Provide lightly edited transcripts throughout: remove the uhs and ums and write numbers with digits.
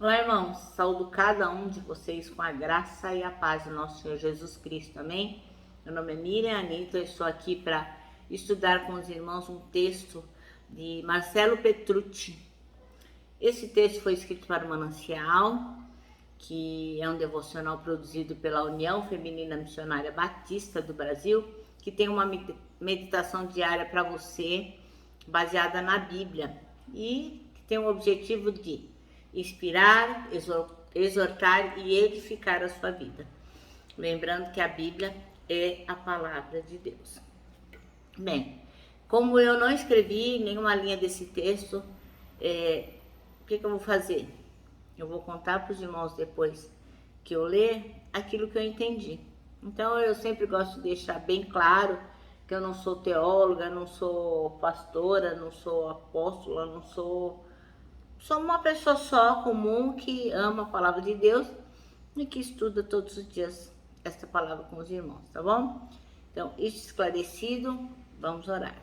Olá, irmãos. Saúdo cada um de vocês com a graça e a paz do nosso Senhor Jesus Cristo. Amém? Meu nome é Miriam Anitta. Eu estou aqui para estudar com os irmãos um texto de Marcelo Petrucci. Esse texto foi escrito para o Manancial, que é um devocional produzido pela União Feminina Missionária Batista do Brasil, que tem uma meditação diária para você, baseada na Bíblia, e que tem o objetivo de inspirar, exortar e edificar a sua vida. Lembrando que a Bíblia é a palavra de Deus. Bem, como eu não escrevi nenhuma linha desse texto, o que eu vou fazer? Eu vou contar para os irmãos depois que eu ler aquilo que eu entendi. Então eu sempre gosto de deixar bem claro que eu não sou teóloga, não sou pastora, não sou apóstola, não sou uma pessoa só comum que ama a palavra de Deus e que estuda todos os dias esta palavra com os irmãos, tá bom? Então, isso esclarecido, vamos orar.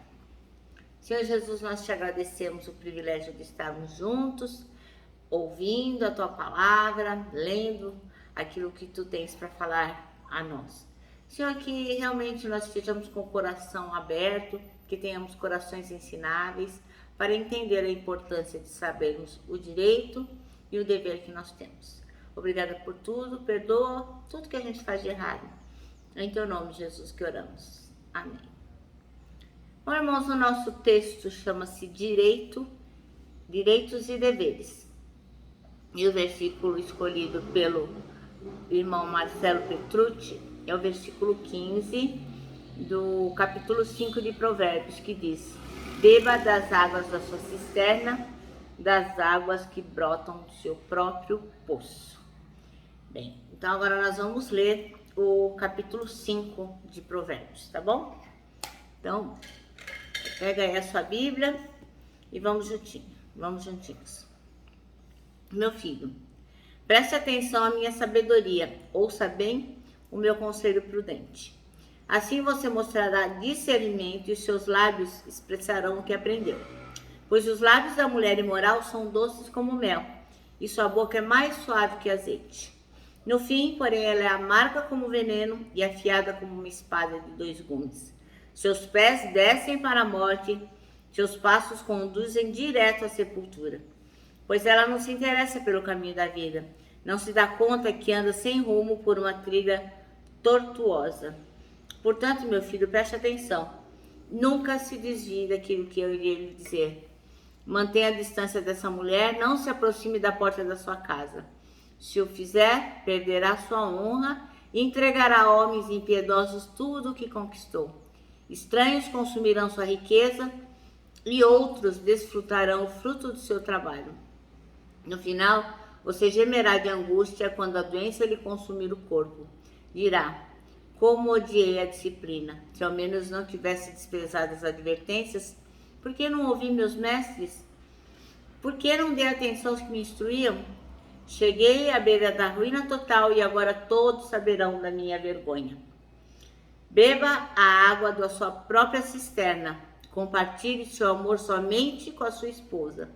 Senhor Jesus, nós te agradecemos o privilégio de estarmos juntos, ouvindo a tua palavra, lendo aquilo que tu tens para falar a nós. Senhor, que realmente nós estejamos com o coração aberto, que tenhamos corações ensináveis, para entender a importância de sabermos o direito e o dever que nós temos. Obrigada por tudo, perdoa tudo que a gente faz de errado. Em teu nome, Jesus, que oramos. Amém. Bom, irmãos, o nosso texto chama-se Direitos e Deveres. E o versículo escolhido pelo irmão Marcelo Petrucci é o versículo 15 do capítulo 5 de Provérbios, que diz: beba das águas da sua cisterna, das águas que brotam do seu próprio poço. Bem, então agora nós vamos ler o capítulo 5 de Provérbios, tá bom? Então, pega aí a sua Bíblia e vamos juntinhos. Meu filho, preste atenção à minha sabedoria, ouça bem o meu conselho prudente. Assim você mostrará discernimento e os seus lábios expressarão o que aprendeu. Pois os lábios da mulher imoral são doces como mel, e sua boca é mais suave que azeite. No fim, porém, ela é amarga como veneno e afiada como uma espada de 2 gumes. Seus pés descem para a morte, seus passos conduzem direto à sepultura. Pois ela não se interessa pelo caminho da vida, não se dá conta que anda sem rumo por uma trilha tortuosa. Portanto, meu filho, preste atenção. Nunca se desvie daquilo que eu irei lhe dizer. Mantenha a distância dessa mulher, não se aproxime da porta da sua casa. Se o fizer, perderá sua honra e entregará a homens impiedosos tudo o que conquistou. Estranhos consumirão sua riqueza e outros desfrutarão o fruto do seu trabalho. No final, você gemerá de angústia quando a doença lhe consumir o corpo. Dirá: como odiei a disciplina, se ao menos não tivesse desprezado as advertências, por que não ouvi meus mestres? Por que não dei atenção aos que me instruíam? Cheguei à beira da ruína total e agora todos saberão da minha vergonha. Beba a água da sua própria cisterna, compartilhe seu amor somente com a sua esposa.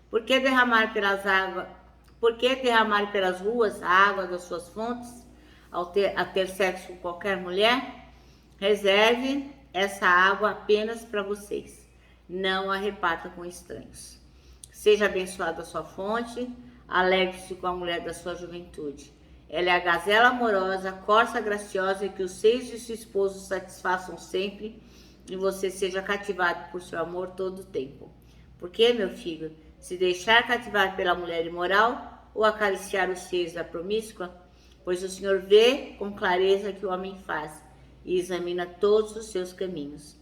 Por que derramar pelas ruas a água das suas fontes? A ter sexo com qualquer mulher? Reserve essa água apenas para vocês. Não a reparta com estranhos. Seja abençoada a sua fonte, alegre-se com a mulher da sua juventude. Ela é a gazela amorosa, corça graciosa, e que os seios de seu esposo satisfaçam sempre e você seja cativado por seu amor todo o tempo. Porque, meu filho, se deixar cativar pela mulher imoral ou acariciar os seios da promíscua? Pois o Senhor vê com clareza que o homem faz e examina todos os seus caminhos.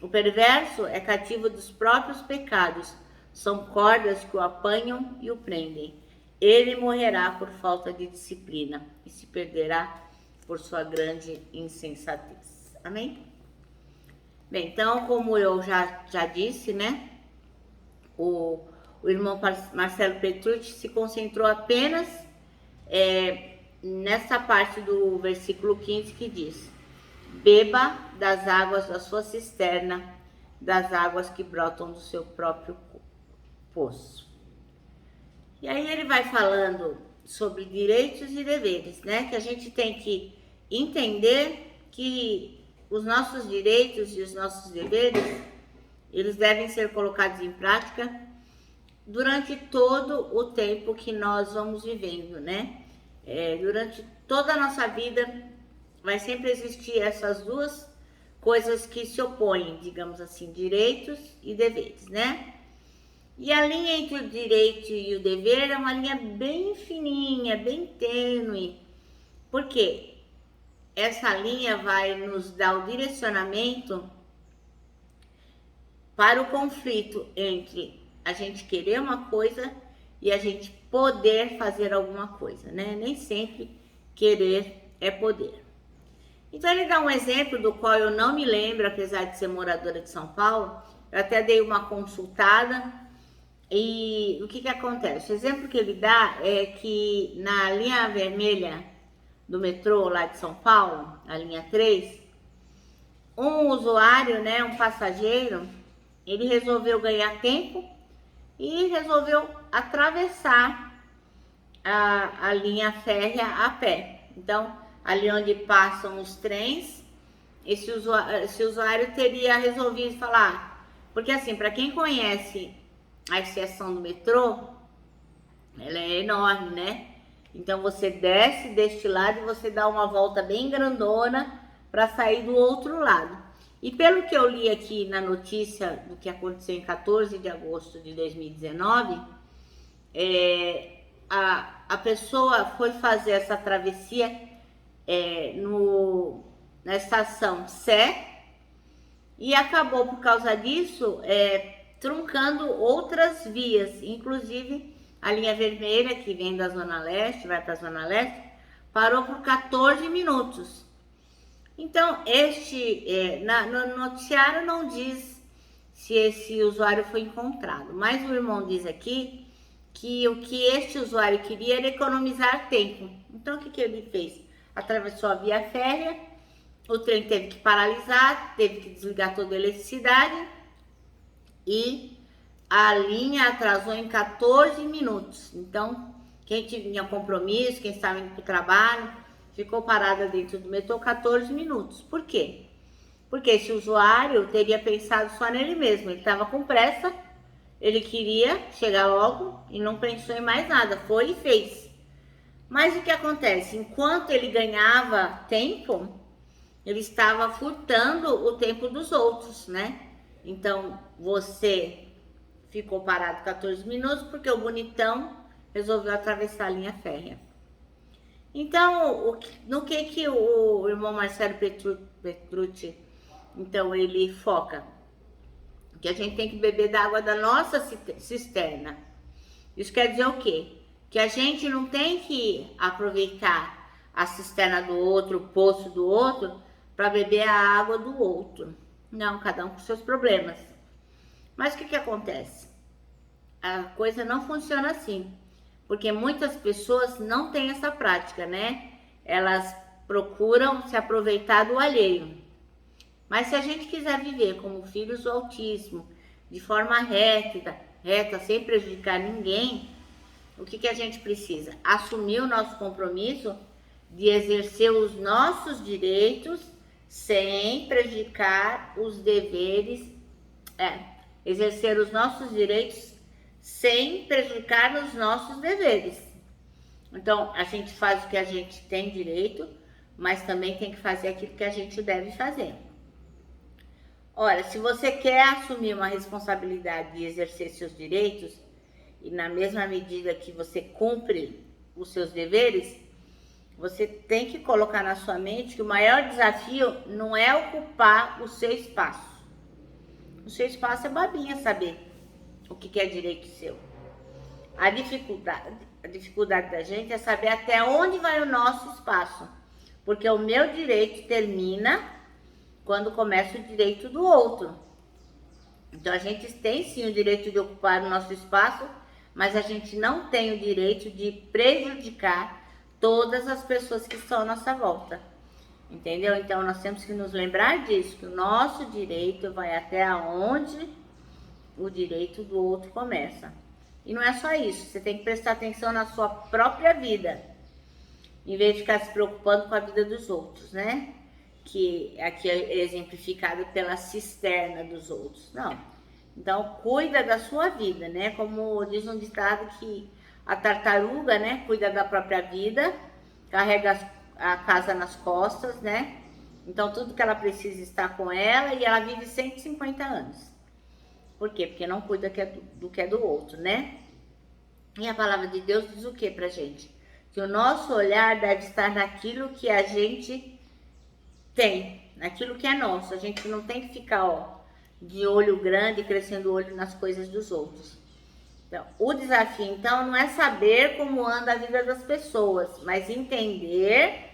O perverso é cativo dos próprios pecados, são cordas que o apanham e o prendem. Ele morrerá por falta de disciplina e se perderá por sua grande insensatez. Amém? Bem, então, como eu já disse, né? O irmão Marcelo Petrucci se concentrou apenas nessa parte do versículo 15 que diz: beba das águas da sua cisterna, das águas que brotam do seu próprio poço. E aí ele vai falando sobre direitos e deveres, né? Que a gente tem que entender que os nossos direitos e os nossos deveres, eles devem ser colocados em prática durante todo o tempo que nós vamos vivendo, né? Durante toda a nossa vida vai sempre existir essas duas coisas que se opõem, digamos assim, direitos e deveres, né? E a linha entre o direito e o dever é uma linha bem fininha, bem tênue, porque essa linha vai nos dar o direcionamento para o conflito entre a gente querer uma coisa e a gente poder fazer alguma coisa, né? Nem sempre querer é poder. Então ele dá um exemplo do qual eu não me lembro, apesar de ser moradora de São Paulo. Eu até dei uma consultada e o que acontece? O exemplo que ele dá é que na linha vermelha do metrô lá de São Paulo, a linha 3, um usuário, né, um passageiro, ele resolveu ganhar tempo e resolveu atravessar a linha férrea a pé. Então, ali onde passam os trens, esse usuário teria resolvido falar, porque assim, para quem conhece a estação do metrô, ela é enorme, né? Então você desce deste lado e você dá uma volta bem grandona para sair do outro lado. E pelo que eu li aqui na notícia do que aconteceu em 14 de agosto de 2019, a pessoa foi fazer essa travessia na estação Sé e acabou, por causa disso, truncando outras vias, inclusive a linha vermelha, que vem da Zona Leste, vai para a Zona Leste, parou por 14 minutos. Então, no noticiário não diz se esse usuário foi encontrado, mas o irmão diz aqui que o que este usuário queria era economizar tempo. Então, o que ele fez? Atravessou a via férrea, o trem teve que paralisar, teve que desligar toda a eletricidade e a linha atrasou em 14 minutos. Então, quem tinha compromisso, quem estava indo para o trabalho, ficou parada dentro do metrô 14 minutos. Por quê? Porque esse usuário teria pensado só nele mesmo. Ele estava com pressa, ele queria chegar logo e não pensou em mais nada. Foi e fez. Mas o que acontece? Enquanto ele ganhava tempo, ele estava furtando o tempo dos outros, né? Então, você ficou parado 14 minutos porque o bonitão resolveu atravessar a linha férrea. Então, no que o irmão Marcelo Petrucci, então, ele foca? Que a gente tem que beber da água da nossa cisterna. Isso quer dizer o quê? Que a gente não tem que aproveitar a cisterna do outro, o poço do outro, para beber a água do outro. Não, cada um com seus problemas. Mas o que acontece? A coisa não funciona assim, porque muitas pessoas não têm essa prática, né? Elas procuram se aproveitar do alheio. Mas se a gente quiser viver como filhos do autismo, de forma reta, sem prejudicar ninguém, o que a gente precisa? Assumir o nosso compromisso de exercer os nossos direitos sem prejudicar os deveres, exercer os nossos direitos sem prejudicar os nossos deveres. Então, a gente faz o que a gente tem direito, mas também tem que fazer aquilo que a gente deve fazer. Ora, se você quer assumir uma responsabilidade de exercer seus direitos, e na mesma medida que você cumpre os seus deveres, você tem que colocar na sua mente que o maior desafio não é ocupar o seu espaço. O seu espaço é babinha saber o que é direito seu. A dificuldade da gente é saber até onde vai o nosso espaço, porque o meu direito termina quando começa o direito do outro. Então a gente tem sim o direito de ocupar o nosso espaço, mas a gente não tem o direito de prejudicar todas as pessoas que estão à nossa volta. Entendeu? Então nós temos que nos lembrar disso, que o nosso direito vai até onde o direito do outro começa. E não é só isso, você tem que prestar atenção na sua própria vida, em vez de ficar se preocupando com a vida dos outros, né? Que aqui é exemplificado pela cisterna dos outros. Não. Então, cuida da sua vida, né? Como diz um ditado que a tartaruga, né, cuida da própria vida, carrega a casa nas costas, né? Então, tudo que ela precisa está com ela e ela vive 150 anos. Por quê? Porque não cuida do que é do outro, né? E a palavra de Deus diz o que pra gente? Que o nosso olhar deve estar naquilo que a gente tem, naquilo que é nosso. A gente não tem que ficar, ó, de olho grande, crescendo o olho nas coisas dos outros. Então, o desafio, então, não é saber como anda a vida das pessoas, mas entender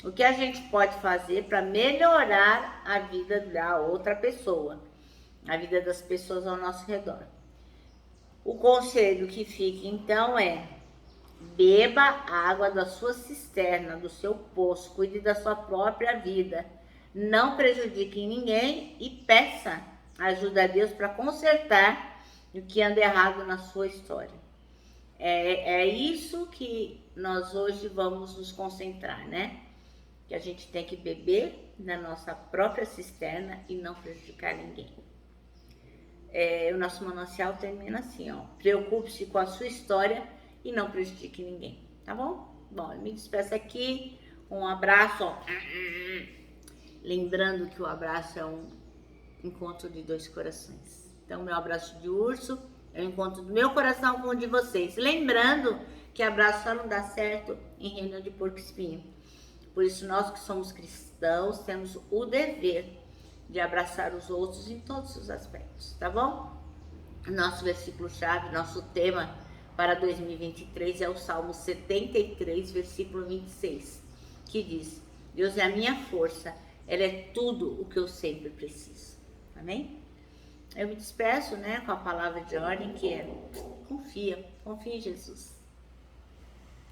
o que a gente pode fazer para melhorar a vida da outra pessoa, a vida das pessoas ao nosso redor. O conselho que fica, então, é: beba a água da sua cisterna, do seu poço, cuide da sua própria vida, não prejudique ninguém e peça ajuda a Deus para consertar o que anda errado na sua história. É isso que nós hoje vamos nos concentrar, né? Que a gente tem que beber na nossa própria cisterna e não prejudicar ninguém. O nosso manancial termina assim, ó: preocupe-se com a sua história e não prejudique ninguém, tá bom? Bom, eu me despeço aqui, um abraço, ó. Lembrando que o abraço é um encontro de dois corações. Então, meu abraço de urso é o encontro do meu coração com o de vocês. Lembrando que abraço só não dá certo em reunião de porco-espinho. Por isso, nós que somos cristãos temos o dever de abraçar os outros em todos os aspectos, tá bom? Nosso versículo-chave, nosso tema para 2023 é o Salmo 73, versículo 26, que diz: Deus é a minha força, ela é tudo o que eu sempre preciso. Amém? Eu me despeço, né, com a palavra de ordem que é: confia em Jesus.